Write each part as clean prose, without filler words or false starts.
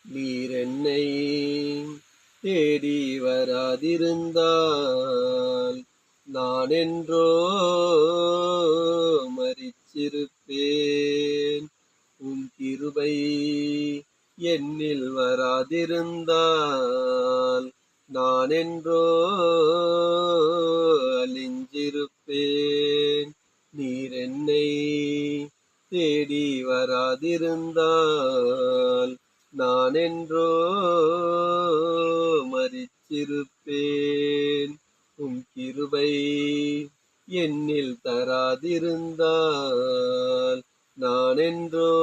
நீர் என்னை தேடி வராதிருந்தால் நான் என்றோ மரிச்சிருப்பேன். உம் கிருபை என்னில் வராதிருந்தால் நான் என்றோ அழிஞ்சிருப்பேன். நீர் என்னை தேடி வராதிருந்தால் நான் என்றோ மரிச்சிருப்பேன். உம் கிருபை என்னில் தராதிருந்தால் நான் என்றோ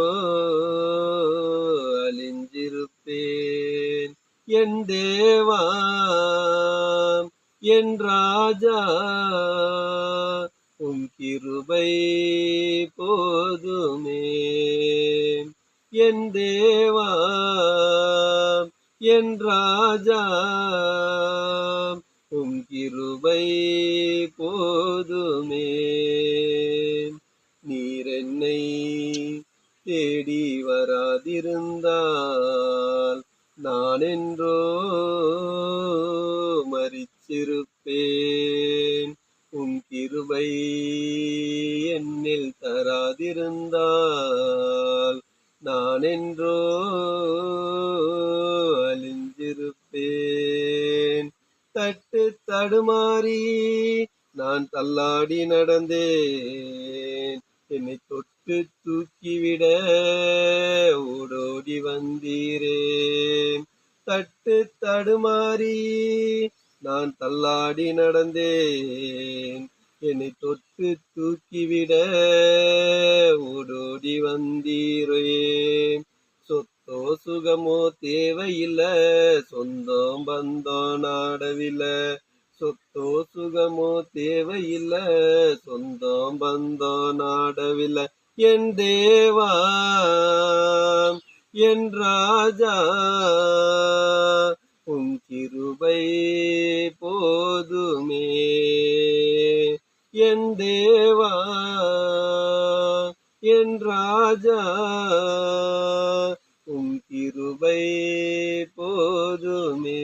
அழிஞ்சிருப்பேன். என் தேவா என் ராஜா உம் கிருபை போதுமே. என் தேவா என் ராஜா உம் கிருபை போதுமே. நீர் என்னை தேடி வராதிருந்தால் நான் என்றோ மரிச்சிருப்பேன். உம் கிருபை என்னில் தராதிருந்தால் நான் என்றோ அழிஞ்சிருப்பேன். தட்டு தடுமாறி நான் தள்ளாடி நடந்தேன். என்னை தொட்டு தூக்கிவிட ஓடோடி வந்தீரே. தட்டு தடுமாறி நான் தள்ளாடி நடந்தேன். என்னை தொட்டு தூக்கிவிட ஓடோடி வந்தீரே. சொத்தோ சுகமோ தேவையில்ல, சொந்தம் பந்தம் நாடவில்ல. சொத்தோ சுகமோ தேவையில்ல, சொந்தம் பந்தம் நாடவில்ல. என் தேவா என் ராஜா உம் கிருபை போதுமே. என் தேவா என் ராஜா உம் கிருபை போதுமே.